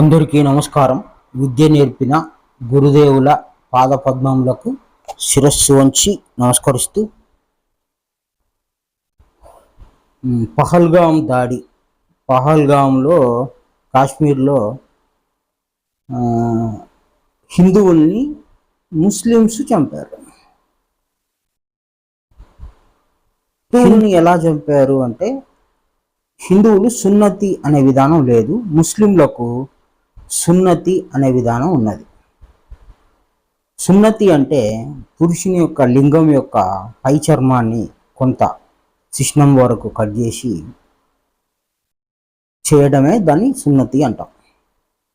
అందరికీ నమస్కారం. విద్య నేర్పిన గురుదేవుల పాదపద్మములకు శిరస్సు వంచి నమస్కరిస్తూ, పహల్గాం దాడి, పహల్గాంలో కాశ్మీర్లో హిందువుల్ని ముస్లిమ్స్ చంపారు. హిందువుల్ని ఎలా చంపారు అంటే, హిందువులు సున్నతి అనే విధానం లేదు, ముస్లింలకు సున్నతి అనే విధానం ఉన్నది. సున్నతి అంటే పురుషుని యొక్క లింగం యొక్క పై చర్మాన్ని కొంత శిష్ణం వరకు కట్ చేసి చేయడమే దాన్ని సున్నతి అంటాం.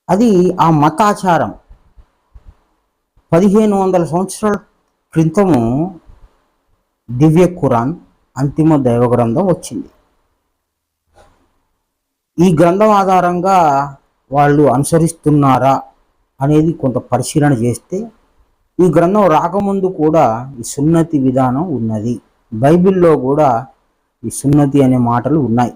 అది ఆ మతాచారం 1500 సంవత్సరాల క్రితము దివ్య ఖురాన్ అంతిమ దైవ గ్రంథం వచ్చింది. ఈ గ్రంథం ఆధారంగా వాళ్ళు అనుసరిస్తున్నారా అనేది కొంత పరిశీలన చేస్తే, ఈ గ్రంథం రాకముందు కూడా ఈ సున్నతి విధానం ఉన్నది. బైబిల్లో కూడా ఈ సున్నతి అనే మాటలు ఉన్నాయి.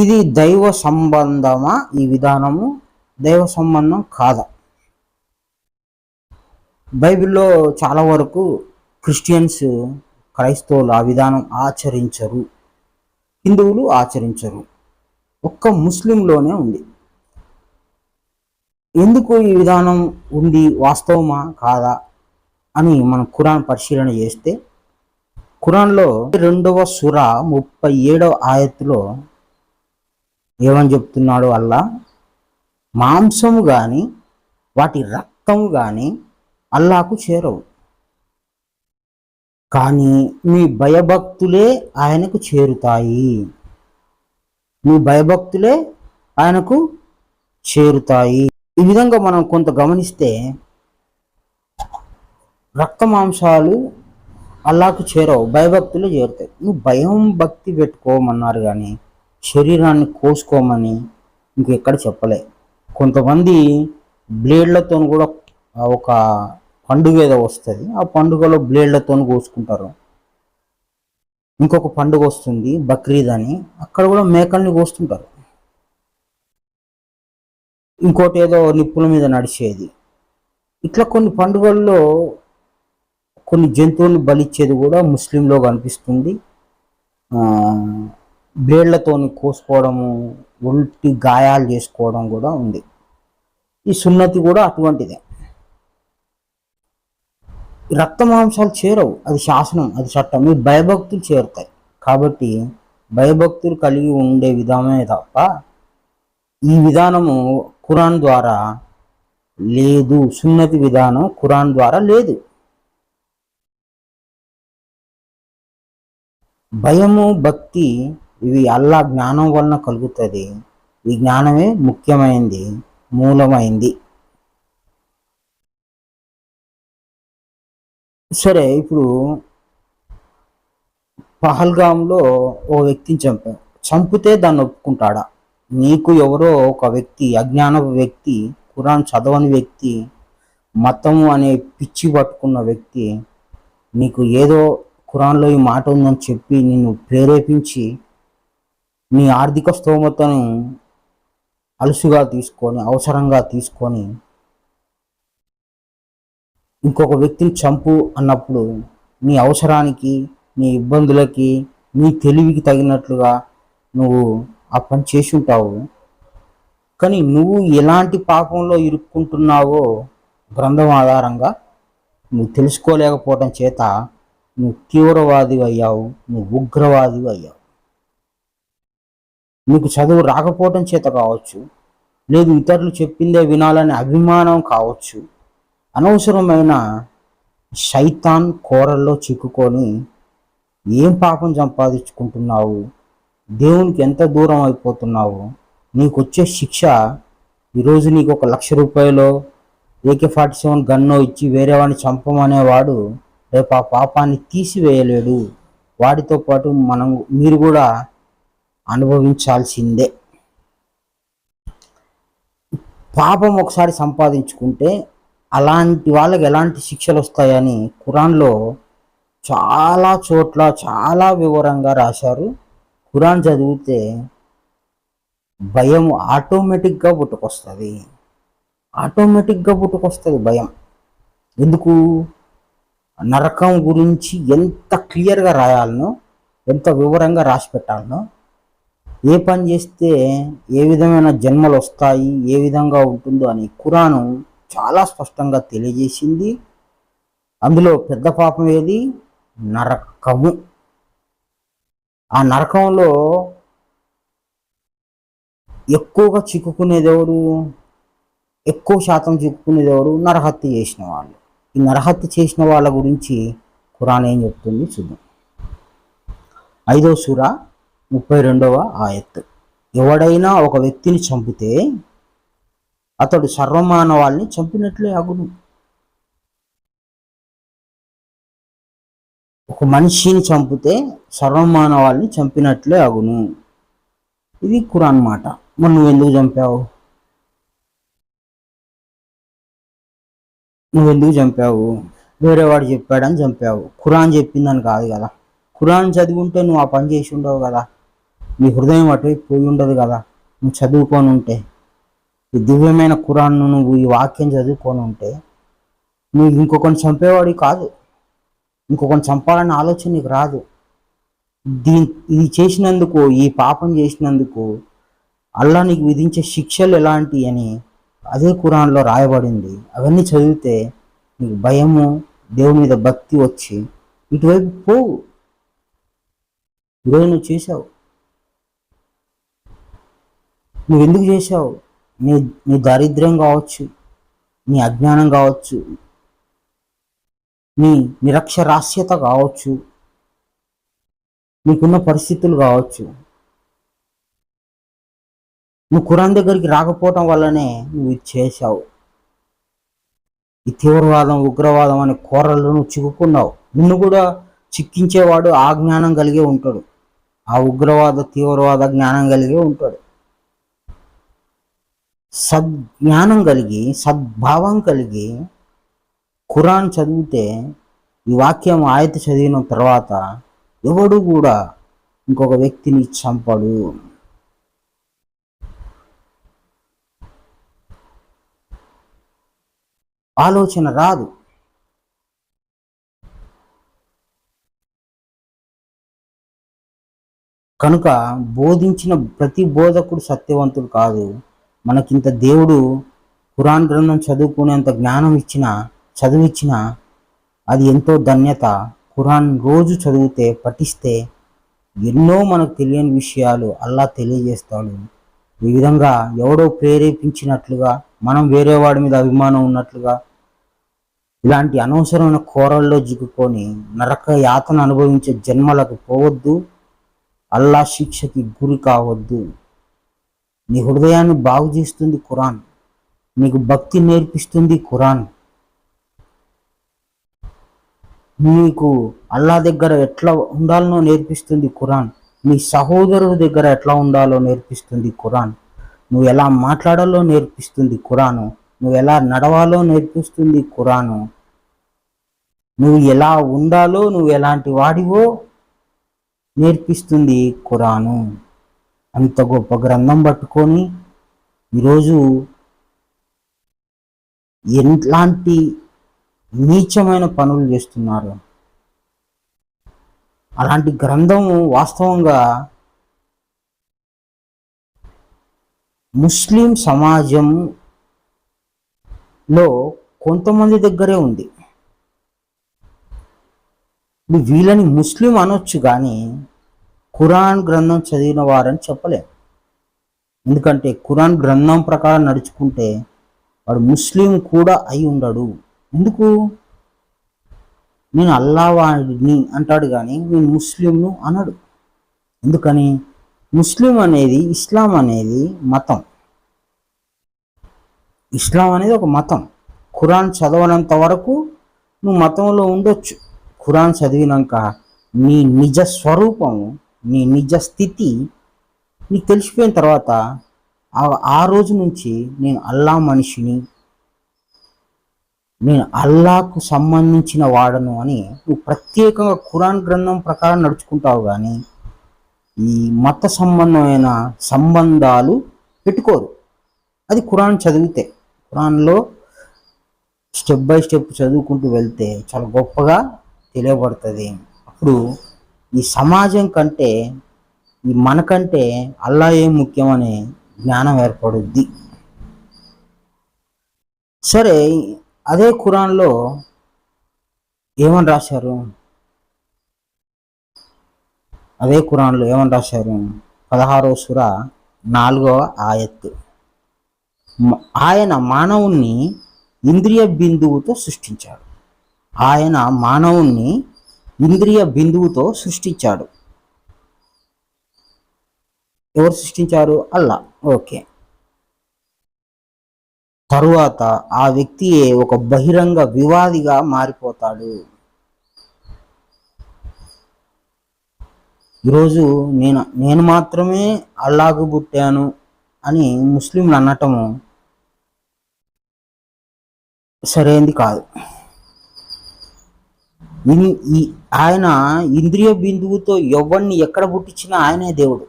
ఇది దైవ సంబంధమా? ఈ విధానము దైవ సంబంధం కాదా? బైబిల్లో చాలా వరకు క్రిస్టియన్స్, క్రైస్తవులు ఆ విధానం ఆచరించరు, హిందువులు ఆచరించరు. ఒక్క ముస్లింలోనే ఉంది. ఎందుకు ఈ విధానం ఉంది, వాస్తవమా కాదా అని మనం ఖురాన్ పరిశీలన చేస్తే, ఖురాన్లో 2వ సూర 37వ ఆయత్తులో ఏమని చెప్తున్నాడు అల్లా? మాంసము కానీ వాటి రక్తము కానీ అల్లాకు చేరవు, కానీ మీ భయభక్తులే ఆయనకు చేరుతాయి. మీ భయభక్తులే ఆయనకు చేరుతాయి. ఈ విధంగా మనం కొంత గమనిస్తే, రక్త మాంసాలు అల్లాకు చేరవు, భయభక్తులే చేరుతాయి. నువ్వు భయం భక్తి పెట్టుకోమన్నారు కానీ శరీరాన్ని కోసుకోమని ఇంకెక్కడ చెప్పలే. కొంతమంది బ్లేడ్లతో కూడా ఒక పండుగ ఏదో వస్తుంది, ఆ పండుగలో బ్లేడ్లతో కోసుకుంటారు. ఇంకొక పండుగ వస్తుంది బక్రీద్ అని, అక్కడ కూడా మేకల్ని కోస్తుంటారు. ఇంకోటి ఏదో నిప్పుల మీద నడిచేది. ఇట్లా కొన్ని పండుగల్లో కొన్ని జంతువుల్ని బలిచ్చేది కూడా ముస్లింలో కనిపిస్తుంది. బ్లేడ్లతో కోసుకోవడము, ఒంటి గాయాలు చేసుకోవడం కూడా ఉంది. ఈ సున్నతి కూడా అటువంటిదే. రక్త మాంసాలు చేరవు, అది శాసనం, అది చట్టం. మీ భయభక్తులు చేరుతాయి. కాబట్టి భయభక్తులు కలిగి ఉండే విధానమే తప్ప ఈ విధానము ఖురాన్ ద్వారా లేదు. సున్నతి విధానం ఖురాన్ ద్వారా లేదు. భయము భక్తి ఇవి అల్లా జ్ఞానం వలన కలుగుతుంది. ఈ జ్ఞానమే ముఖ్యమైనది, మూలమైంది. సరే, ఇప్పుడు పహల్గాంలో ఓ వ్యక్తిని చంపితే దాన్ని ఒప్పుకుంటాడా? నీకు ఎవరో ఒక వ్యక్తి, అజ్ఞాన వ్యక్తి, ఖురాన్ చదవని వ్యక్తి, మతము అనే పిచ్చి పట్టుకున్న వ్యక్తి నీకు ఏదో ఖురాన్లో ఈ మాట ఉందని చెప్పి నిన్ను ప్రేరేపించి నీ ఆర్థిక స్తోమతను అలుసుగా తీసుకొని, అవసరంగా తీసుకొని ఇంకొక వ్యక్తిని చంపు అన్నప్పుడు నీ అవసరానికి, నీ ఇబ్బందులకి, నీ తెలివికి తగినట్లుగా నువ్వు ఆ పని చేసి ఉంటావు. కానీ నువ్వు ఎలాంటి పాపంలో ఇరుక్కుంటున్నావో గ్రంథం ఆధారంగా నువ్వు తెలుసుకోలేకపోవడం చేత నువ్వు తీవ్రవాది అయ్యావు, నువ్వు ఉగ్రవాది అయ్యావు. నీకు చదువు రాకపోవడం చేత కావచ్చు, లేదు ఇతరులు చెప్పిందే వినాలనే అభిమానం కావచ్చు, అనవసరమైన శైతాన్ కోరల్లో చిక్కుకొని ఏం పాపం సంపాదించుకుంటున్నావు, దేవునికి ఎంత దూరం అయిపోతున్నావు. నీకు వచ్చే శిక్ష, ఈరోజు నీకు 1,00,000 రూపాయలు AK-47 గన్నో ఇచ్చి వేరే వాడిని చంపమనేవాడు రేపు ఆ పాపాన్ని తీసివేయలేడు. వాడితో పాటు మీరు కూడా అనుభవించాల్సిందే. పాపం ఒకసారి సంపాదించుకుంటే అలాంటి వాళ్ళకి ఎలాంటి శిక్షలు వస్తాయని ఖురాన్లో చాలా చోట్ల చాలా వివరంగా రాశారు. ఖురాన్ చదివితే భయం ఆటోమేటిక్గా పుట్టుకొస్తుంది. భయం. ఎందుకు? నరకం గురించి ఎంత క్లియర్గా రాయాలనో, ఎంత వివరంగా రాసి పెట్టాలనో, ఏ పని చేస్తే ఏ విధమైన జన్మలు వస్తాయి, ఏ విధంగా ఉంటుందో అని ఖురాను చాలా స్పష్టంగా తెలియజేసింది. అందులో పెద్ద పాపం ఏది? నరకము. ఆ నరకంలో ఎక్కువగా చిక్కుకునేది ఎవరు? ఎక్కువ శాతం చిక్కుకునేది ఎవరు? నరహత్య చేసిన వాళ్ళు. ఈ నరహత్య చేసిన వాళ్ళ గురించి ఖురాన్ ఏం చెప్తుంది చూద్దాం. 5వ సూర 32వ ఆయత్. ఎవడైనా ఒక వ్యక్తిని చంపితే అతడు సర్వమానవాళ్ళని చంపినట్లే అగును. ఒక మనిషిని చంపితే సర్వమానవాళ్ళని చంపినట్లే అగును. ఇది ఖురాన్ మాట. మరి నువ్వెందుకు చంపావు? వేరే వాడు చెప్పాడని చంపావు. ఖురాన్ చెప్పిందని కాదు కదా. ఖురాన్ చదివి ఉంటే నువ్వు ఆ పని చేసి ఉండవు కదా. నీ హృదయం అటువైపు పోయి ఉండదు కదా. నువ్వు చదువుకొని ఉంటే, ఈ దివ్యమైన ఖురాన్ను నువ్వు ఈ వాక్యం చదువుకొని ఉంటే నువ్వు ఇంకొకరిని చంపేవాడి కాదు. ఇంకొకరిని చంపాలన్న ఆలోచన నీకు రాదు. ఇది చేసినందుకు, ఈ పాపం చేసినందుకు అల్లా నీకు విధించే శిక్షలు ఎలాంటి అని అదే ఖురాన్లో రాయబడింది. అవన్నీ చదివితే నీకు భయము, దేవుని మీద భక్తి వచ్చి ఇటువైపు పోవు. ఈరోజు నువ్వు చేశావు. నువ్వెందుకు చేశావు? నీ దారిద్ర్యం కావచ్చు, నీ అజ్ఞానం కావచ్చు, నీ నిరక్షరాస్యత కావచ్చు, నీకున్న పరిస్థితులు కావచ్చు. నువ్వు ఖురాన్ దగ్గరికి రాకపోవటం వల్లనే నువ్వు ఇది చేశావు. ఈ తీవ్రవాదం, ఉగ్రవాదం అనే కోరల్లో నువ్వు చిక్కుకున్నావు. నిన్ను కూడా చిక్కించేవాడు ఆ జ్ఞానం కలిగే ఉంటాడు. ఆ ఉగ్రవాద, తీవ్రవాద జ్ఞానం కలిగే ఉంటాడు. సద్జ్ఞానం కలిగి, సద్భావం కలిగి ఖురాన్ చదివితే, ఈ వాక్యం ఆయత చదివిన తర్వాత ఎవడు కూడా ఇంకొక వ్యక్తిని చంపడు. ఆలోచన రాదు. కనుక బోధించిన ప్రతి బోధకుడు సత్యవంతుడు కాదు. మనకింత దేవుడు ఖురాన్ గ్రంథం చదువుకునేంత జ్ఞానం ఇచ్చిన, చదివిచ్చిన అది ఎంతో ధన్యత. ఖురాన్ రోజు చదివితే, పఠిస్తే ఎన్నో మనకు తెలియని విషయాలు అల్లా తెలియజేస్తాడు. ఈ విధంగా ఎవడో ప్రేరేపించినట్లుగా, మనం వేరే వాడి మీద అభిమానం ఉన్నట్లుగా ఇలాంటి అనవసరమైన కోరల్లో జిక్కుకొని నరక యాతన అనుభవించే జన్మలకు పోవద్దు. అల్లా శిక్షకి గురి కావద్దు. నీ హృదయాన్ని బాగు చేస్తుంది ఖురాన్. నీకు భక్తి నేర్పిస్తుంది ఖురాన్. నీకు అల్లా దగ్గర ఎట్లా ఉండాలనో నేర్పిస్తుంది ఖురాన్. నీ సహోదరుడి దగ్గర ఎట్లా ఉండాలో నేర్పిస్తుంది ఖురాన్. నువ్వు ఎలా మాట్లాడాలో నేర్పిస్తుంది ఖురాను. నువ్వు ఎలా నడవాలో నేర్పిస్తుంది ఖురాను. నువ్వు ఎలా ఉండాలో, నువ్వు ఎలాంటి వాడివో నేర్పిస్తుంది ఖురాను. అంత గొప్ప గ్రంథం పట్టుకొని ఈరోజు ఎలాంటి నీచమైన పనులు చేస్తున్నారు. అలాంటి గ్రంథం వాస్తవంగా ముస్లిం సమాజంలో కొంతమంది దగ్గరే ఉంది. వీళ్ళని ముస్లిం అనొచ్చు కానీ ఖురాన్ గ్రంథం చదివిన వారని చెప్పలేం. ఎందుకంటే ఖురాన్ గ్రంథం ప్రకారం నడుచుకుంటే వాడు ముస్లిం కూడా అయి ఉండడు. ఎందుకు? నేను అల్లా వాడిని అంటాడు కానీ నేను ముస్లింను అనడు. ఎందుకని? ముస్లిం అనేది, ఇస్లాం అనేది మతం. ఇస్లాం అనేది ఒక మతం. ఖురాన్ చదవనంత వరకు నువ్వు మతంలో ఉండొచ్చు. ఖురాన్ చదివినాక నీ నిజ స్వరూపము, నీ నిజ స్థితి నీకు తెలిసిపోయిన తర్వాత ఆ రోజు నుంచి నేను అల్లా మనిషిని, నేను అల్లాకు సంబంధించిన వాడను అని నువ్వు ప్రత్యేకంగా ఖురాన్ గ్రంథం ప్రకారం నడుచుకుంటావు. కానీ ఈ మత సంబంధమైన సంబంధాలు పెట్టుకోరు. అది ఖురాన్ చదివితే, ఖురాన్లో స్టెప్ బై స్టెప్ చదువుకుంటూ వెళ్తే చాలా గొప్పగా తెలియబడుతుంది. అప్పుడు ఈ సమాజం కంటే, ఈ మనకంటే అల్లా ఏం ముఖ్యమనే జ్ఞానం ఏర్పడుద్ది. సరే, అదే ఖురాన్లో ఏమని రాశారు? అదే ఖురాన్లో ఏమని రాశారు? 16వ సూర 4వ ఆయత్తు. ఆయన మానవుణ్ణి ఇంద్రియ బిందువుతో సృష్టించాడు. ఆయన మానవుణ్ణి ఇంద్రియ బిందువుతో సృష్టించాడు. ఎవరు సృష్టించారు? అల్లా. ఓకే. తరువాత ఆ వ్యక్తియే ఒక బహిరంగ వివాదిగా మారిపోతాడు. ఈరోజు నేను మాత్రమే అల్లాకు పుట్టాను అని ముస్లింలు అనటము సరైంది కాదు. ఆయన ఇంద్రియ బిందువుతో ఎవరిని ఎక్కడ పుట్టించినా ఆయనే దేవుడు.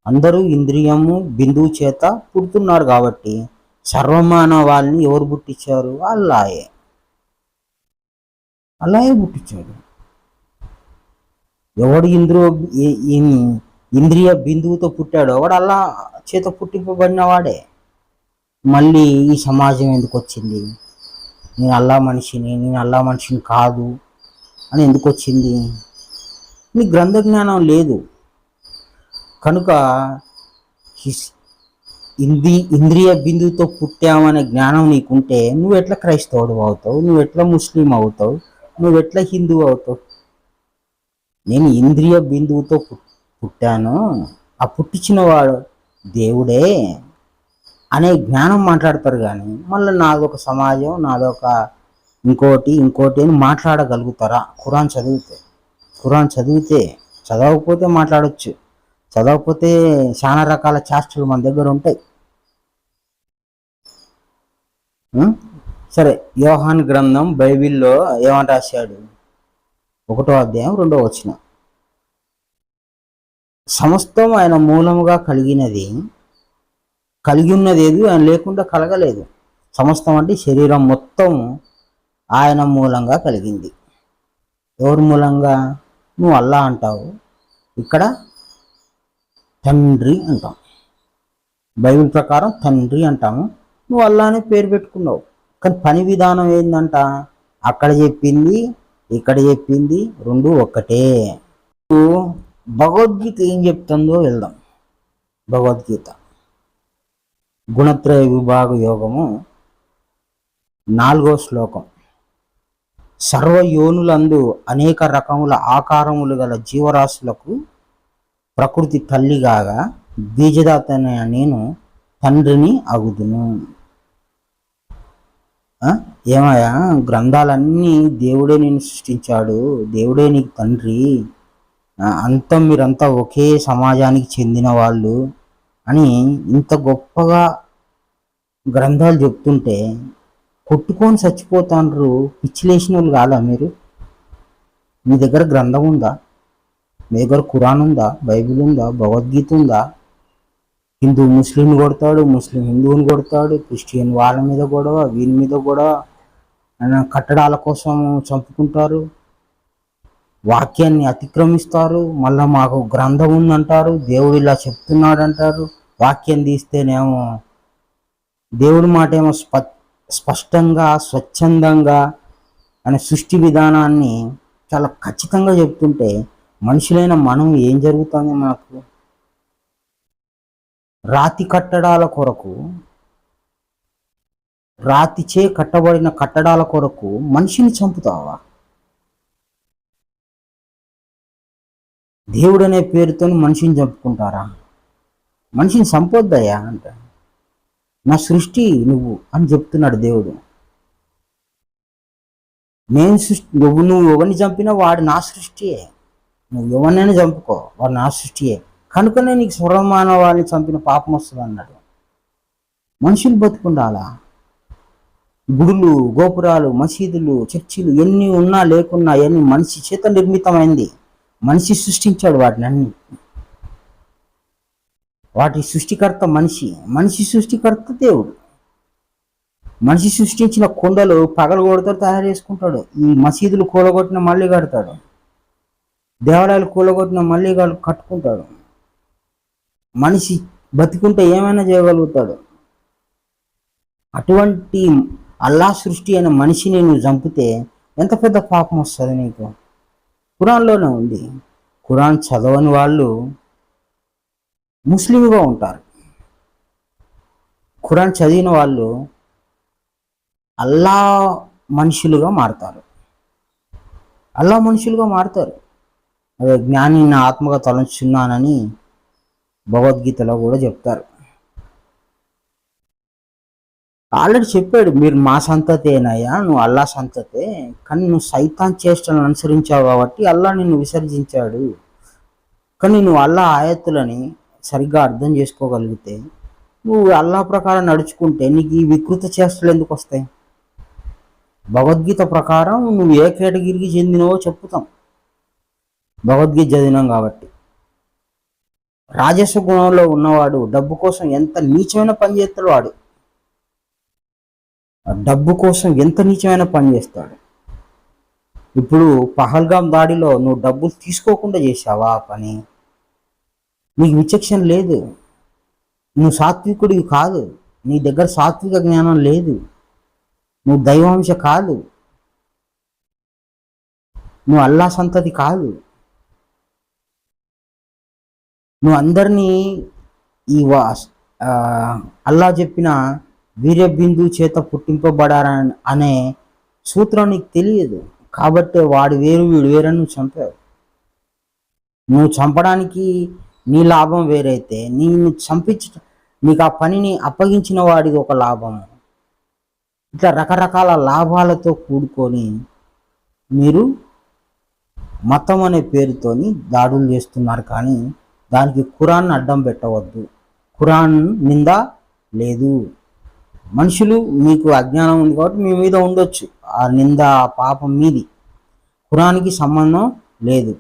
అందరూ ఇంద్రియము బిందువు చేత పుడుతున్నారు కాబట్టి సర్వమానవాళ్ళని ఎవరు పుట్టించారు? అల్లాయే పుట్టించాడు. ఎవడు ఇంద్రియ బిందువుతో పుట్టాడో వాడు అల్లా చేత పుట్టింపబడిన వాడే. మళ్ళీ ఈ సమాజం ఎందుకు వచ్చింది? నేను అల్లా మనిషిని కాదు అని ఎందుకు వచ్చింది? నీ గ్రంథ జ్ఞానం లేదు కనుక ఇంద్రియ బిందువుతో పుట్టామనే జ్ఞానం నీకుంటే నువ్వు ఎట్లా క్రైస్తవుడు అవుతావు? నువ్వు ఎట్లా ముస్లిం అవుతావు? నువ్వు ఎట్లా హిందువు అవుతావు? నేను ఇంద్రియ బిందువుతో పుట్టాను, ఆ పుట్టించిన వాడు దేవుడే అనే జ్ఞానం మాట్లాడతారు. కానీ మళ్ళీ నాదొక సమాజం, నాదొక ఇంకోటి అని మాట్లాడగలుగుతారా? ఖురాన్ చదివితే చదవకపోతే మాట్లాడచ్చు. చదవకపోతే చాలా రకాల చేష్టలు మన దగ్గర ఉంటాయి. సరే, యోహాన్ గ్రంథం బైబిల్లో ఏమని రాశాడు? 1వ అధ్యాయం 2వ వచనం. సమస్తం ఆయన మూలముగా కలిగి ఉన్నది ఏది ఆయన లేకుండా కలగలేదు. సమస్తం అంటే శరీరం మొత్తం ఆయన మూలంగా కలిగింది. ఎవరి మూలంగా? నువ్వు అల్లా అంటావు, ఇక్కడ తండ్రి అంటాం. బైబిల్ ప్రకారం తండ్రి అంటాము, నువ్వు అల్లా అనే పేరు పెట్టుకున్నావు. కానీ పని విధానం ఏంటంట? అక్కడ చెప్పింది ఇక్కడ చెప్పింది రెండు ఒక్కటే. భగవద్గీత ఏం చెప్తుందో వెళ్దాం. భగవద్గీత గుణత్రయ విభాగ యోగము 4వ శ్లోకం. సర్వయోనులందు అనేక రకముల ఆకారములు గల జీవరాశులకు ప్రకృతి తల్లిగాగా బీజదాతనే నేను తండ్రిని అగుదును. ఏమయ్యా, గ్రంథాలన్నీ దేవుడే నేను సృష్టించాడు, దేవుడే నీకు తండ్రి, మీరంతా ఒకే సమాజానికి చెందిన వాళ్ళు అని ఇంత గొప్పగా గ్రంథాలు చెప్తుంటే కొట్టుకొని చచ్చిపోతాండ్రు. పిచ్చిలేసిన వాళ్ళు కాదా మీరు? మీ దగ్గర గ్రంథం ఉందా? మీ దగ్గర ఖురాన్ ఉందా? బైబిల్ ఉందా? భగవద్గీత ఉందా? హిందూ ముస్లింని కొడతాడు, ముస్లిం హిందువుని కొడతాడు, క్రిస్టియన్ వాళ్ళ మీద గొడవ, వీళ్ళ మీద గొడవ, కట్టడాల కోసం చంపుకుంటారు, వాక్యాన్ని అతిక్రమిస్తారు. మళ్ళీ మాకు గ్రంథం ఉందంటారు, దేవుడు ఇలా చెప్తున్నాడు అంటారు. వాక్యం తీస్తేనేమో దేవుడి మాట ఏమో స్పష్టంగా స్వచ్ఛందంగా అనే సృష్టి విధానాన్ని చాలా ఖచ్చితంగా చెప్తుంటే మనుషులైన మనం ఏం జరుగుతుంది? మనకు రాతి కట్టడాల కొరకు, రాతిచే కట్టబడిన కట్టడాల కొరకు మనిషిని చంపుతావా? దేవుడు అనే పేరుతో మనిషిని చంపుకుంటారా? మనిషిని చంపొద్దయ్యా అంట. నా సృష్టి నువ్వు అని చెప్తున్నాడు దేవుడు. నువ్వు ఎవరిని చంపినా వాడు నా సృష్టియే. నువ్వు ఎవరినైనా చంపుకో, వాడు నా సృష్టియే. కనుకనే నీకు సర్వమానవాళ్ళని చంపిన పాపం వస్తుంది అన్నాడు. మనుషులు బతుకుండాలా? గుడులు, గోపురాలు, మసీదులు, చర్చిలు ఎన్ని ఉన్నా లేకున్నా ఎన్ని మనిషి చేత నిర్మితమైంది. మనిషి సృష్టించాడు వాటిని అన్ని. వాటి సృష్టికర్త మనిషి, మనిషి సృష్టికర్త దేవుడు. మనిషి సృష్టించిన కొండలు పగలు కొడతాడు, తయారు చేసుకుంటాడు. ఈ మసీదులు కూలగొట్టిన మళ్ళీ కడతాడు, దేవాలయాలు కూలగొట్టిన మళ్ళీ కట్టుకుంటాడు. మనిషి బతికుంటే ఏమైనా చేయగలుగుతాడు. అటువంటి అల్లా సృష్టి అయిన మనిషిని నువ్వు చంపితే ఎంత పెద్ద పాపం వస్తుంది నీకు. ఖురాన్లోనే ఉంది. ఖురాన్ చదవని వాళ్ళు ముస్లింగా ఉంటారు, ఖురాన్ చదివిన వాళ్ళు అల్లా మనుషులుగా మారుతారు. అల్లా మనుషులుగా మారుతారు. అదే జ్ఞాని నా ఆత్మగా తలంచున్నానని భగవద్గీతలో కూడా చెప్తారు. ఆల్రెడీ చెప్పాడు, మీరు మా సంతతేనయ్యా, నువ్వు అల్లా సంతతే, కానీ నువ్వు సైతాన్ చేష్టలను అనుసరించావు కాబట్టి అల్లా నిన్ను విసర్జించాడు. కానీ నువ్వు అల్లా ఆయత్తులని సరిగ్గా అర్థం చేసుకోగలిగితే, నువ్వు అల్లా ప్రకారం నడుచుకుంటే నీకు ఈ వికృత చేష్టలు ఎందుకు వస్తాయి? భగవద్గీత ప్రకారం నువ్వు ఏ కేటగిరీకి చెందినవో చెప్పుతాం, భగవద్గీత చదివినాం కాబట్టి. రాజస్వ గుణంలో ఉన్నవాడు డబ్బు కోసం ఎంత నీచమైన పని చేస్తాడు. వాడు డబ్బు కోసం ఎంత నీచమైన పని చేస్తాడు. ఇప్పుడు పహల్గాం దాడిలో నువ్వు డబ్బులు తీసుకోకుండా చేసావా ఆ పని? నీకు విచక్షణ లేదు, నువ్వు సాత్వికుడివి కాదు, నీ దగ్గర సాత్విక జ్ఞానం లేదు, నువ్వు దైవాంశ కాదు, నువ్వు అల్లా సంతతి కాదు. నువ్వు అందరినీ ఈ అల్లా చెప్పిన వీర్య బిందు చేత పుట్టింపబడారని అనే సూత్రం నీకు తెలియదు కాబట్టి వాడు వేరు వీడు వేరని నువ్వు చంపావు. నువ్వు చంపడానికి నీ లాభం వేరైతే నేను నీకు ఆ పనిని అప్పగించిన వాడిది ఒక లాభం. ఇట్లా రకరకాల లాభాలతో కూడుకొని మీరు మతం అనే పేరుతోని దాడులు చేస్తున్నారు. కానీ దానికి ఖురాన్ అడ్డం పెట్టవద్దు. ఖురాన్ నింద లేదు. మనుషులు మీకు అజ్ఞానం ఉంది కాబట్టి మీ మీద ఉండొచ్చు ఆ నింద, ఆ పాపం మీది. ఖురాన్కి సంబంధం లేదు.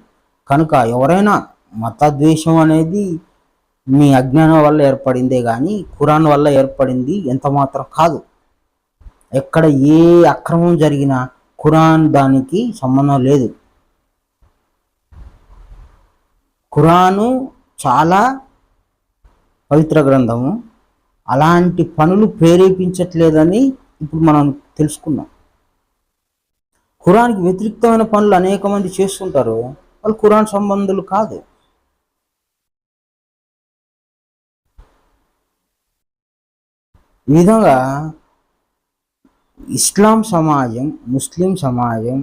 కనుక ఎవరైనా మతద్వేషం అనేది మీ అజ్ఞానం వల్ల ఏర్పడిందే కానీ ఖురాన్ వల్ల ఏర్పడింది ఎంత మాత్రం కాదు. ఎక్కడ ఏ అక్రమం జరిగినా ఖురాన్ దానికి సంబంధం లేదు. ఖురాను చాలా పవిత్ర గ్రంథము, అలాంటి పనులు ప్రేరేపించట్లేదని ఇప్పుడు మనం తెలుసుకున్నాం. ఖురాన్కి వ్యతిరేక్తమైన పనులు అనేక మంది చేస్తుంటారు, వాళ్ళు ఖురాన్ సంబంధులు కాదు. ఈ విధంగా ఇస్లాం సమాజం, ముస్లిం సమాజం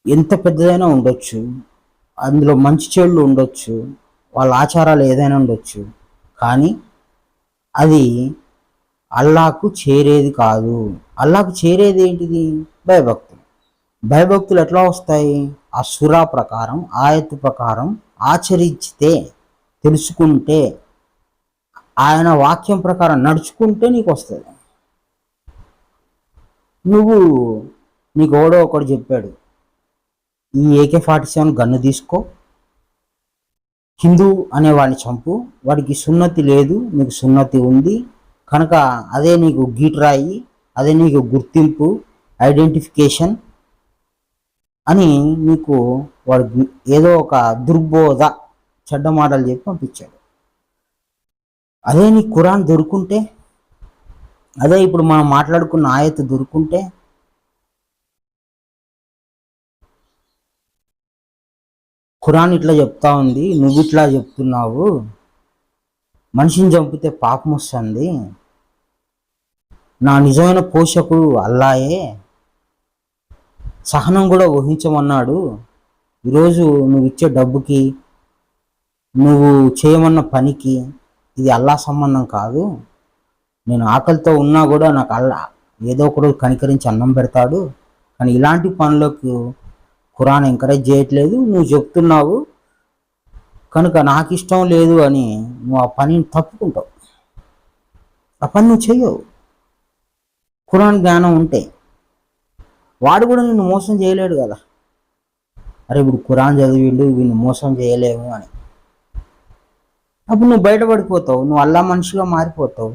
ఎంత పెద్దదైనా ఉండొచ్చు, అందులో మంచి చెడులు ఉండొచ్చు, వాళ్ళ ఆచారాలు ఏదైనా ఉండొచ్చు, కానీ అది అల్లాకు చేరేది కాదు. అల్లాకు చేరేది ఏంటిది? భయభక్తులు. భయభక్తులు ఎట్లా వస్తాయి? ఆ సురా ప్రకారం, ఆయత్తు ప్రకారం ఆచరిస్తే, తెలుసుకుంటే, ఆయన వాక్యం ప్రకారం నడుచుకుంటే నీకు వస్తుంది. నీకు ఎవడో ఒకడు చెప్పాడు, ఈ AK-47 గన్ను తీసుకో, హిందూ అనేవాడిని చంపు, వాడికి సున్నతి లేదు, నీకు సున్నతి ఉంది కనుక అదే నీకు గీటరాయి, అదే నీకు గుర్తింపు, ఐడెంటిఫికేషన్ అని నీకు వాడు ఏదో ఒక దుర్బోధ చెడ్డ మాటలు చెప్పి పంపించాడు. అదే నీ ఖురాన్ దొరుకుంటే, అదే ఇప్పుడు మనం మాట్లాడుకున్న ఆయత్ దొరుకుంటే, ఖురాన్ ఇట్లా చెప్తా ఉంది, నువ్వు ఇట్లా చెప్తున్నావు, మనిషిని చంపితే పాపం వస్తుంది, నా నిజమైన పోషకుడు అల్లాయే, సహనం కూడా వహించమన్నాడు, ఈరోజు నువ్వు ఇచ్చే డబ్బుకి, నువ్వు చేయమన్న పనికి ఇది అల్లా సంబంధం కాదు, నేను ఆకలితో ఉన్నా కూడా నాకు అల్లా ఏదో ఒకడు కనికరించి అన్నం పెడతాడు, కానీ ఇలాంటి పనులకు ఖురాన్ ఎంకరేజ్ చేయట్లేదు, నువ్వు చెప్తున్నావు కనుక నాకు ఇష్టం లేదు అని నువ్వు ఆ పనిని తప్పుకుంటావు. ఆ పని నువ్వు చెయ్యవు. ఖురాన్ జ్ఞానం ఉంటే వాడు కూడా నిన్ను మోసం చేయలేడు కదా. అరే ఇప్పుడు ఖురాన్ చదివిండు, వీడిని మోసం చేయలేము అని. అప్పుడు నువ్వు బయటపడిపోతావు, నువ్వు అల్లా మనిషిగా మారిపోతావు.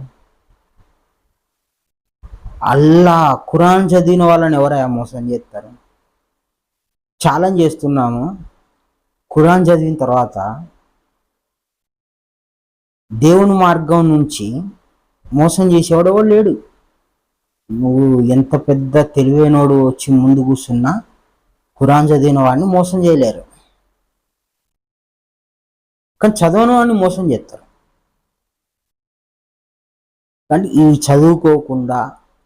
అల్లా ఖురాన్ చదివిన వాళ్ళని ఎవరైనా మోసం చేస్తారు? ఛాలెంజ్ చేస్తున్నాము, ఖురాన్ చదివిన తర్వాత దేవుని మార్గం నుంచి మోసం చేసేవాడు ఎవడు లేడు. నువ్వు ఎంత పెద్ద తెలివైనోడు వచ్చి ముందు కూర్చున్నా ఖురాన్ చదివిన వాడిని మోసం చేయలేరు. కానీ చదవని వాడిని మోసం చేస్తారు. కానీ ఈ చదువుకోకుండా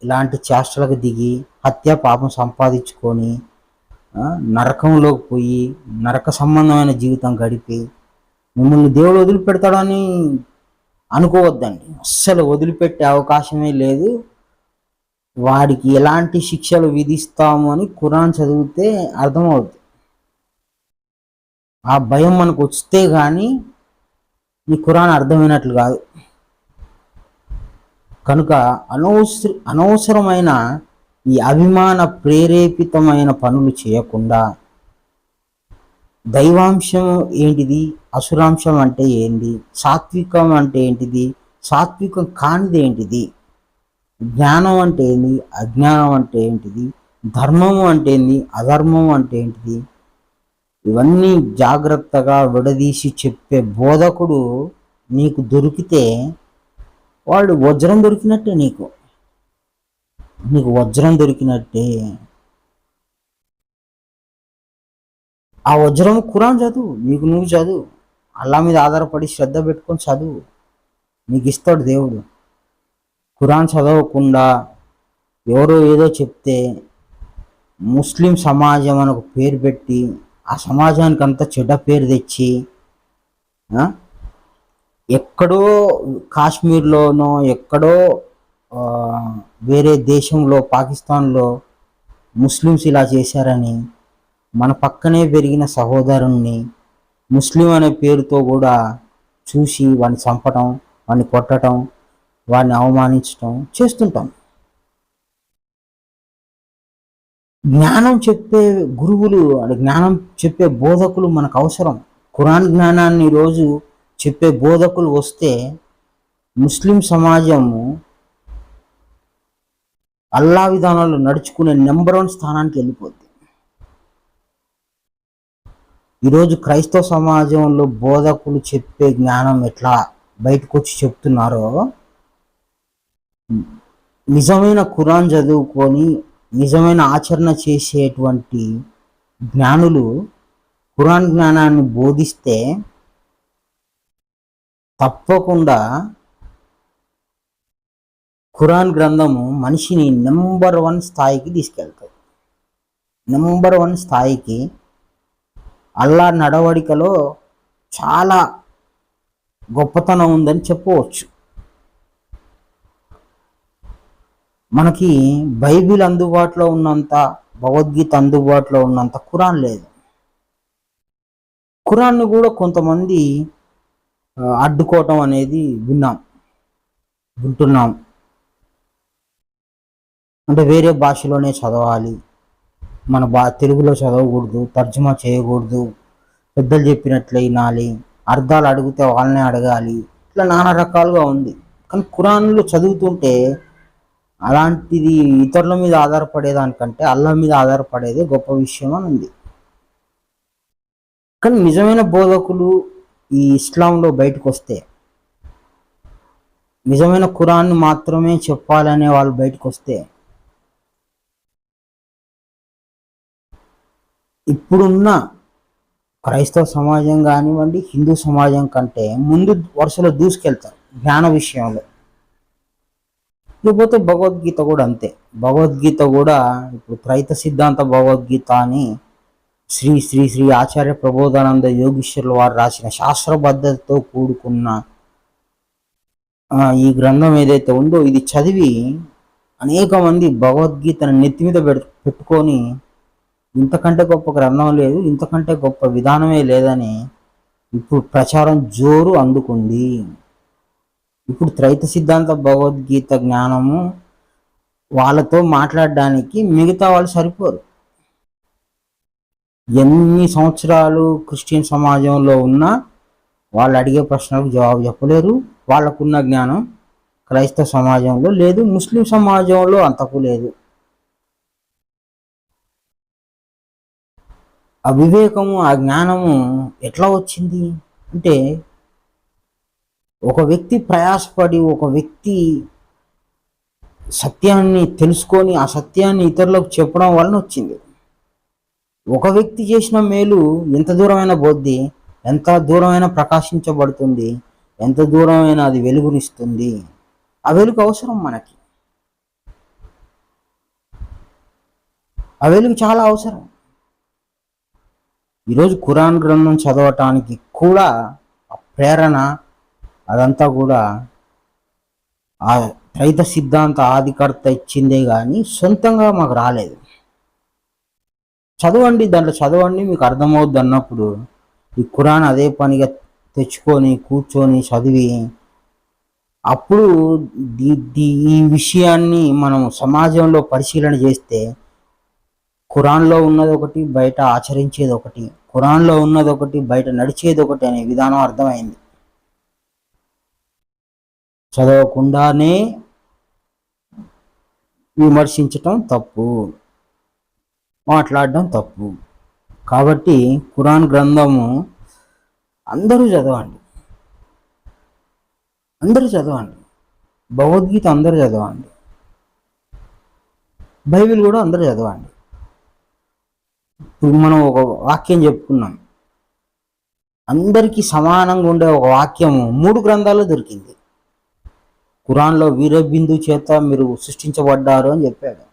ఇలాంటి చేష్టలకు దిగి హత్య పాపం సంపాదించుకొని నరకంలోకి పోయి నరక సంబంధమైన జీవితం గడిపి మిమ్మల్ని దేవుడు వదిలిపెడతాడని అనుకోవద్దండి. అస్సలు వదిలిపెట్టే అవకాశమే లేదు. వాడికి ఎలాంటి శిక్షలు విధిస్తాము అని ఖురాన్ చదివితే అర్థమవుతుంది. ఆ భయం మనకు వస్తే కానీ ఈ ఖురాన్ అర్థమైనట్లు కాదు. కనుక అనవసరమైన ఈ అభిమాన ప్రేరేపితమైన పనులు చేయకుండా దైవాంశం ఏంటిది, అసురాంశం అంటే ఏంటి, సాత్వికం అంటే ఏంటిది, సాత్వికం కానిది ఏంటిది, జ్ఞానం అంటే ఏంటి, అజ్ఞానం అంటే ఏంటిది, ధర్మము అంటే ఏంటి, అధర్మం అంటే ఏంటిది, ఇవన్నీ జాగ్రత్తగా విడదీసి చెప్పే బోధకుడు నీకు దొరికితే వాడు వజ్రం దొరికినట్టే. నీకు వజ్రం దొరికినట్టే. ఆ వజ్రం ఖురాన్ చదువు, నీకు నువ్వు చదువు, అల్లా మీద ఆధారపడి శ్రద్ధ పెట్టుకొని చదువు, నీకు ఇస్తాడు దేవుడు. ఖురాన్ చదవకుండా ఎవరో ఏదో చెప్తే ముస్లిం సమాజం అని ఒక పేరు పెట్టి ఆ సమాజానికి అంత చెడ్డ పేరు తెచ్చి ఎక్కడో కాశ్మీర్లోనో ఎక్కడో వేరే దేశంలో పాకిస్తాన్లో ముస్లిమ్స్ ఇలా చేశారని మన పక్కనే పెరిగిన సహోదరుణ్ణి ముస్లిం అనే పేరుతో కూడా చూసి వాడిని చంపటం, వాడిని కొట్టడం, వాడిని అవమానించటం చేస్తుంటాం. జ్ఞానం చెప్పే గురువులు, జ్ఞానం చెప్పే బోధకులు మనకు అవసరం. ఖురాన్ జ్ఞానాన్ని రోజు చెప్పే బోధకులు వస్తే ముస్లిం సమాజము అల్లా విధానాలు నడుచుకునే నెంబర్ 1 స్థానానికి వెళ్ళిపోద్ది. ఈరోజు క్రైస్తవ సమాజంలో బోధకులు చెప్పే జ్ఞానం ఎట్లా బయటకు వచ్చి చెప్తున్నారో, నిజమైన ఖురాన్ చదువుకొని నిజమైన ఆచరణ చేసేటువంటి జ్ఞానులు ఖురాన్ జ్ఞానాన్ని బోధిస్తే తప్పకుండా ఖురాన్ గ్రంథము మనిషిని నెంబర్ 1 స్థాయికి తీసుకెళ్తుంది. నెంబర్ 1 స్థాయికి అల్లా నడవడికలో చాలా గొప్పతనం ఉందని చెప్పవచ్చు. మనకి బైబిల్ అందుబాటులో ఉన్నంత, భగవద్గీత అందుబాటులో ఉన్నంత ఖురాన్ లేదు. ఖురాన్ను కూడా కొంతమంది అడ్డుకోవటం అనేది వింటున్నాం. అంటే వేరే భాషలోనే చదవాలి, మన తెలుగులో చదవకూడదు, తర్జుమా చేయకూడదు, పెద్దలు చెప్పినట్లు వినాలి, అర్థాలు అడిగితే వాళ్ళనే అడగాలి, ఇట్లా నానా రకాలుగా ఉంది. కానీ ఖురాన్లో చదువుతుంటే అలాంటిది ఇతరుల మీద ఆధారపడేదానికంటే అల్లా మీద ఆధారపడేదే గొప్ప విషయం అని ఉంది. కానీ నిజమైన బోధకులు ఈ ఇస్లాంలో బయటకు వస్తే, నిజమైన ఖురాన్ని మాత్రమే చెప్పాలనే వాళ్ళు బయటకు వస్తే, ఇప్పుడున్న క్రైస్తవ సమాజం కానివ్వండి, హిందూ సమాజం కంటే ముందు వరుసలో దూసుకెళ్తారు జ్ఞాన విషయంలో. లేకపోతే భగవద్గీత కూడా అంతే. భగవద్గీత కూడా ఇప్పుడు త్రైత సిద్ధాంత భగవద్గీత అని శ్రీ శ్రీ శ్రీ ఆచార్య ప్రబోధానంద యోగీశ్వరుల వారు రాసిన శాస్త్రబద్ధతతో కూడుకున్న ఈ గ్రంథం ఏదైతే ఉందో, ఇది చదివి అనేక మంది భగవద్గీతను నెత్తి మీద పెట్టుకొని ఇంతకంటే గొప్ప గ్రంథం లేదు, ఇంతకంటే గొప్ప విధానమే లేదని ఇప్పుడు ప్రచారం జోరు అందుకుంది. ఇప్పుడు త్రైత సిద్ధాంత భగవద్గీత జ్ఞానము వాళ్ళతో మాట్లాడడానికి మిగతా వాళ్ళు సరిపోరు. ఎన్ని సంవత్సరాలు క్రిస్టియన్ సమాజంలో ఉన్నా వాళ్ళు అడిగే ప్రశ్నలకు జవాబు చెప్పలేరు. వాళ్ళకున్న జ్ఞానం క్రైస్తవ సమాజంలో లేదు, ముస్లిం సమాజంలో అంతకు లేదు. ఆ వివేకము, ఆ జ్ఞానము ఎట్లా వచ్చింది అంటే, ఒక వ్యక్తి ప్రయాసపడి, ఒక వ్యక్తి సత్యాన్ని తెలుసుకొని ఆ సత్యాన్ని ఇతరులకు చెప్పడం వలన వచ్చింది. ఒక వ్యక్తి చేసిన మేలు ఎంత దూరమైన బోద్ది, ఎంత దూరమైన ప్రకాశించబడుతుంది, ఎంత దూరమైన అది వెలుగునిస్తుంది. ఆ వెలుగు అవసరం మనకి, ఆ వెలుగు చాలా అవసరం. ఈరోజు ఖురాన్ గ్రంథం చదవటానికి కూడా ప్రేరణ అదంతా కూడా ఆ త్రైత సిద్ధాంత ఆదికర్త ఇచ్చిందే కానీ సొంతంగా మాకు రాలేదు. చదవండి, దాంట్లో చదవండి, మీకు అర్థమవుద్ది అన్నప్పుడు ఈ ఖురాన్ అదే పనిగా తెచ్చుకొని కూర్చొని చదివి అప్పుడు ఈ విషయాన్ని మనం సమాజంలో పరిశీలన చేస్తే ఖురాన్లో ఉన్నది ఒకటి, బయట ఆచరించేది ఒకటి, ఖురాన్లో ఉన్నది ఒకటి, బయట నడిచేది ఒకటి అనే విధానం అర్థమైంది. చదవకుండానే విమర్శించటం తప్పు, మాట్లాడడం తప్పు. కాబట్టి ఖురాన్ గ్రంథము అందరూ చదవండి, అందరూ చదవండి. భగవద్గీత అందరూ చదవండి, బైబిల్ కూడా అందరూ చదవండి. ఇప్పుడు మనం ఒక వాక్యం చెప్పుకున్నాం, అందరికీ సమానంగా ఉండే ఒక వాక్యము 3 గ్రంథాల్లో దొరికింది. ఖురాన్లో వీరబిందు చేత మీరు సృష్టించబడ్డారు అని చెప్పాడు.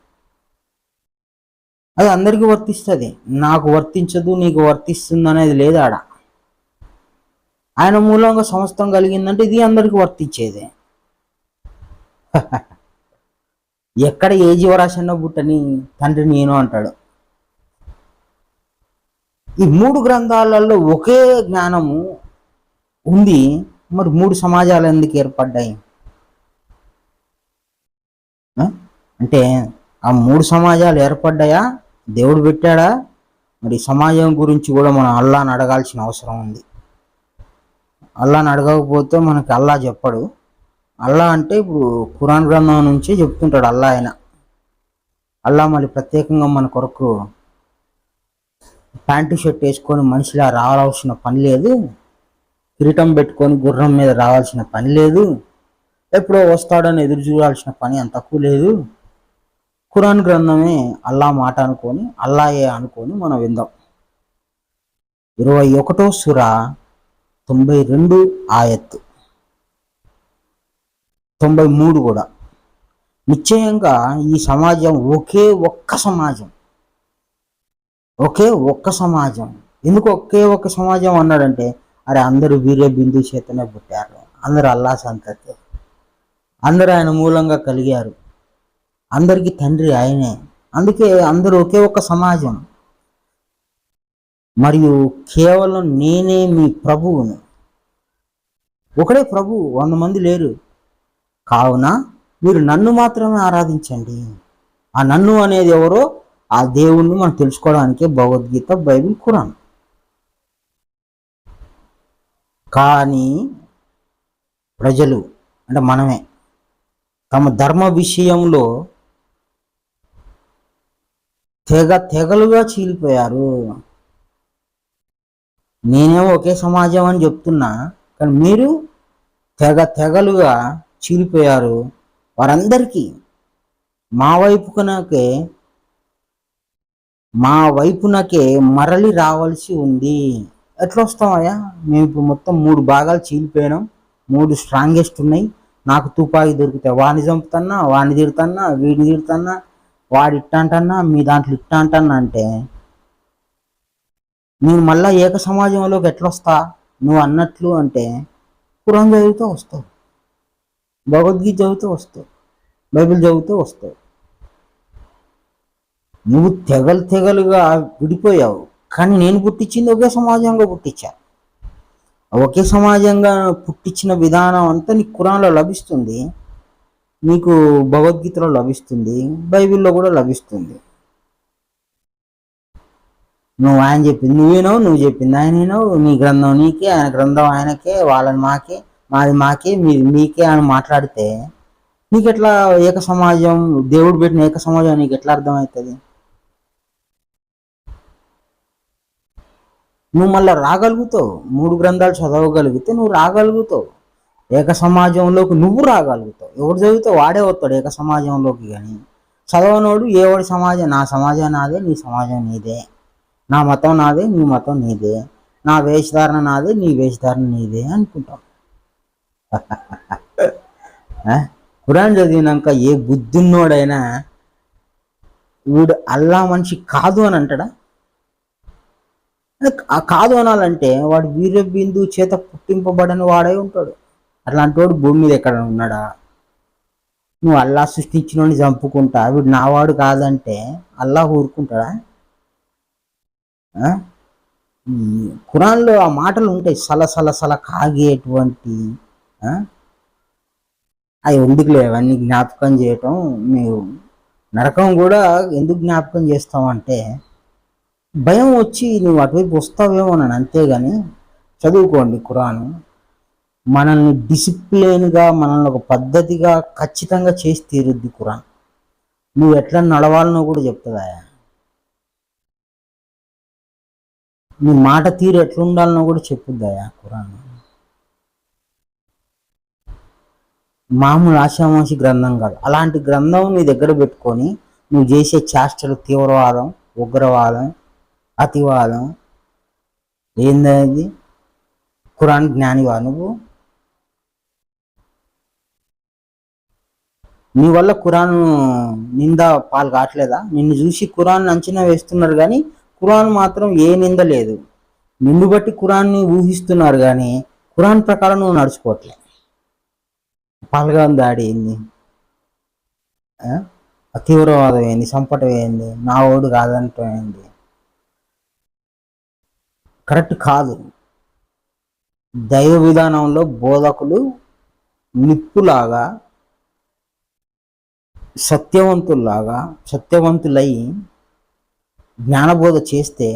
అది అందరికీ వర్తిస్తుంది, నాకు వర్తించదు నీకు వర్తిస్తుంది అనేది లేదు ఆడ. ఆయన మూలంగా సమస్తం కలిగిందంటే ఇది అందరికీ వర్తించేదే. ఎక్కడ ఏ జీవరాశిలో పుట్టని తండ్రి నేను అంటాడు. ఈ 3 గ్రంథాలలో ఒకే జ్ఞానము ఉంది, మరి 3 సమాజాలు ఎందుకు ఏర్పడ్డాయి అంటే, ఆ 3 సమాజాలు ఏర్పడ్డాయా, దేవుడు పెట్టాడా? మరి సమాజం గురించి కూడా మనం అల్లాని అడగాల్సిన అవసరం ఉంది. అల్లాని అడగకపోతే మనకి అల్లా చెప్పడు. అల్లా అంటే ఇప్పుడు ఖురాన్ గ్రంథం నుంచే చెప్తుంటాడు అల్లా. అల్లా మళ్ళీ ప్రత్యేకంగా మన కొరకు ప్యాంటు షర్ట్ వేసుకొని మనిషిలా రావాల్సిన పని లేదు, కిరీటం పెట్టుకొని గుర్రం మీద రావాల్సిన పని లేదు, ఎప్పుడో వస్తాడని ఎదురు చూడాల్సిన పని అంత తక్కువ లేదు. ఖురాన్ గ్రంథమే అల్లా మాట అనుకొని, అల్లాయే అనుకొని మనం విందాం. 21వ సూరా 92 ఆయత్ 93 కూడా. నిశ్చయంగా ఈ సమాజం ఒకే ఒక్క సమాజం, ఒకే ఒక్క సమాజం. ఎందుకు ఒకే ఒక్క సమాజం అన్నాడంటే, అరే అందరూ వీరే బిందు చేతనే పుట్టారు, అందరూ అల్లా సంతతి, అందరూ ఆయన మూలంగా కలిగారు, అందరికీ తండ్రి ఆయనే, అందుకే అందరూ ఒకే ఒక్క సమాజం. మరియు కేవలం నేనే మీ ప్రభువును, ఒకడే ప్రభు, 100 మంది లేరు. కావున మీరు నన్ను మాత్రమే ఆరాధించండి. ఆ నన్ను అనేది ఎవరో ఆ దేవుణ్ణి మనం తెలుసుకోవడానికే భగవద్గీత, బైబిల్, ఖురాన్. కానీ ప్రజలు అంటే మనమే తమ ధర్మ విషయంలో తెగలుగా చీలిపోయారు. నేనేమో ఒకే సమాజం అని చెప్తున్నా, కానీ మీరు తెగలుగా చీలిపోయారు. వారందరికీ మా వైపునకే మరలి రావాల్సి ఉంది. ఎట్లా వస్తామయ్యా, మేము ఇప్పుడు మొత్తం 3 భాగాలు చీలిపోయినాం, 3 స్ట్రాంగెస్ట్ ఉన్నాయి. నాకు తుపాకీ దొరికితే వాడిని చంపుతున్నా, వాడిని తిడుతున్నా, వీడిని తిడుతున్నా, వాడు ఇట్ట అంటన్నా, మీ దాంట్లో ఇట్ట అంటన్నా అంటే నేను మళ్ళా ఏక సమాజంలోకి ఎట్లా వస్తా నువ్వు అన్నట్లు అంటే, ఖురాన్ చదివితే వస్తావు, భగవద్గీత చదివితే వస్తావు, బైబిల్ చదివితే వస్తావు. నువ్వు తెగలుగా విడిపోయావు, కానీ నేను పుట్టించింది ఒకే సమాజంగా పుట్టించా. ఒకే సమాజంగా పుట్టించిన విధానం అంతా నీకు ఖురాన్లో లభిస్తుంది, నీకు భగవద్గీతలో లభిస్తుంది, బైబిల్లో కూడా లభిస్తుంది. నువ్వు ఆయన చెప్పింది నువ్వేనో, నువ్వు చెప్పింది ఆయనేనో, నీ గ్రంథం నీకే, ఆయన గ్రంథం ఆయనకే, వాళ్ళని మాకే, మాది మాకే, మీది మీకే అని మాట్లాడితే నీకు ఎట్లా ఏక సమాజం, దేవుడు పెట్టిన ఏక సమాజం నీకు ఎట్లా అర్థమవుతుంది? నువ్వు మళ్ళీ రాగలుగుతావు, 3 గ్రంథాలు చదవగలిగితే నువ్వు రాగలుగుతావు, ఏక సమాజంలోకి నువ్వు రాగలుగుతావు. ఎవడు చదివితే వాడే వస్తాడు ఏక సమాజంలోకి. కానీ చదవనోడు ఏవాడి సమాజం, నా సమాజం నాదే, నీ సమాజం నీదే, నా మతం నాదే, నీ మతం నీదే, నా వేషధారణ నాదే, నీ వేషధారణ నీదే అనుకుంటాం. ఖురాన్ చదివినాక ఏ బుద్ధున్నోడైనా వీడు అల్లా మనిషి కాదు అని అంటాడా? కాదు అనాలంటే వాడు వీర్యబిందు చేత పుట్టింపబడని వాడై ఉంటాడు. అట్లాంటి వాడు భూమి మీద ఎక్కడ ఉన్నాడా? నువ్వు అల్లా సృష్టించినోని చంపుకుంటా వీడు నావాడు కాదంటే అల్లా ఊరుకుంటాడా? ఖురాన్లో ఆ మాటలు ఉంటాయి, సల కాగేటువంటి. అవి ఎందుకులే అవన్నీ జ్ఞాపకం చేయటం. మీరు నరకం కూడా ఎందుకు జ్ఞాపకం చేస్తామంటే భయం వచ్చి నువ్వు అటువైపు వస్తావేమోనని, అంతేగాని చదువుకోండి ఖురాను. మనల్ని డిసిప్లిన్గా, మనల్ని ఒక పద్ధతిగా ఖచ్చితంగా చేసి తీరుద్ది ఖురాన్. నువ్వు ఎట్లా నడవాలనో కూడా చెప్తుందా, నీ మాట తీరు ఎట్లుండాలనో కూడా చెప్పుద్దాయా ఖురాన్. మామూలు ఆషామాషి గ్రంథం కాదు. అలాంటి గ్రంథం నీ దగ్గర పెట్టుకొని నువ్వు చేసే చేష్టలు తీవ్రవాదం, ఉగ్రవాదం, అతివాదం ఏందది? ఖురాన్ జ్ఞానివా నువ్వు? నీ వల్ల ఖురాన్ నింద పాలు కావట్లేదా? నిన్ను చూసి ఖురాన్ అంచనా వేస్తున్నారు కానీ ఖురాన్ మాత్రం ఏ నింద లేదు. నిన్ను బట్టి ఖురాన్ని ఊహిస్తున్నారు కానీ ఖురాన్ ప్రకారం నువ్వు నడుచుకోవట్లే. పాల్గొని దాడి ఏంది, తీవ్రవాదం ఏంది, సంపటం ఏంది, నా ఓడు కాదంటం ఏంది? కరెక్ట్ కాదు. దైవ విధానంలో బోధకులు నిప్పులాగా, సత్యవంతులై జ్ఞానబోధ చేస్తే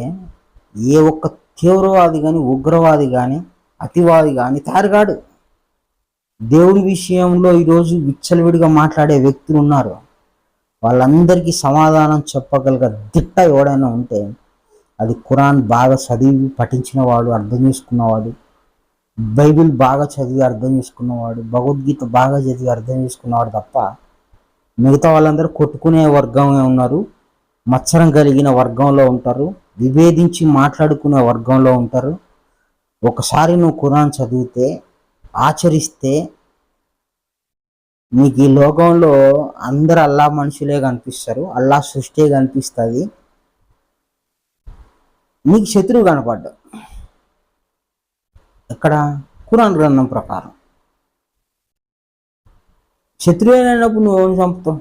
ఏ ఒక్క తీవ్రవాది కానీ, ఉగ్రవాది కానీ, అతివాది కానీ తయారుగాడు. దేవుడి విషయంలో ఈరోజు విచ్చలవిడిగా మాట్లాడే వ్యక్తులు ఉన్నారు. వాళ్ళందరికీ సమాధానం చెప్పగలిగ దిట్ట ఎవడైనా ఉంటే అది ఖురాన్ బాగా చదివి పఠించిన వాడు, అర్థం చేసుకున్నవాడు, బైబిల్ బాగా చదివి అర్థం చేసుకున్నవాడు, భగవద్గీత బాగా చదివి అర్థం చేసుకున్నవాడు తప్ప మిగతా వాళ్ళందరూ కొట్టుకునే వర్గమే ఉన్నారు, మత్సరం కలిగిన వర్గంలో ఉంటారు, విభేదించి మాట్లాడుకునే వర్గంలో ఉంటారు. ఒకసారి నువ్వు ఖురాన్ చదివితే, ఆచరిస్తే నీకు ఈ లోకంలో అందరు అల్లా మనుషులే కనిపిస్తారు, అల్లా సృష్టి కనిపిస్తుంది, నీకు శత్రువు కనపడ్డా. ఎక్కడ? ఖురాన్ గ్రంథం ప్రకారం. శత్రువు అయినప్పుడు నువ్వు చంపుతావు.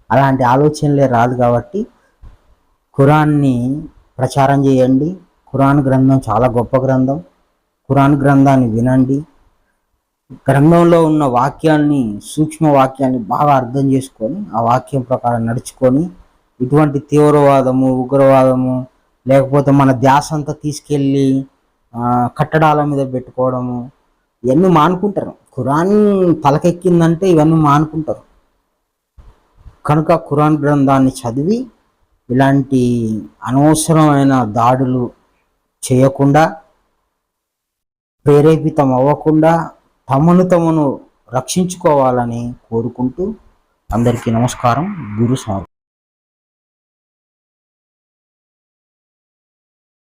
అలాంటి ఆలోచనలే రాదు. కాబట్టి ఖురాన్ని ప్రచారం చేయండి. ఖురాన్ గ్రంథం చాలా గొప్ప గ్రంథం. ఖురాన్ గ్రంథాన్ని వినండి. గ్రంథంలో ఉన్న వాక్యాన్ని, సూక్ష్మ వాక్యాన్ని బాగా అర్థం చేసుకొని ఆ వాక్యం ప్రకారం నడుచుకొని ఇటువంటి తీవ్రవాదము, ఉగ్రవాదము, లేకపోతే మన ధ్యాస అంతా తీసుకెళ్ళి కట్టడాల మీద పెట్టుకోవడము, ఇవన్నీ మానుకుంటారు. ఖురాన్ తలకెక్కిందంటే ఇవన్నీ మానుకుంటారు. కనుక ఖురాన్ గ్రంథాన్ని చదివి ఇలాంటి అనవసరమైన దాడులు చేయకుండా, ప్రేరేపితం అవ్వకుండా తమను రక్షించుకోవాలని కోరుకుంటూ అందరికీ నమస్కారం. గురు సమర్పణ.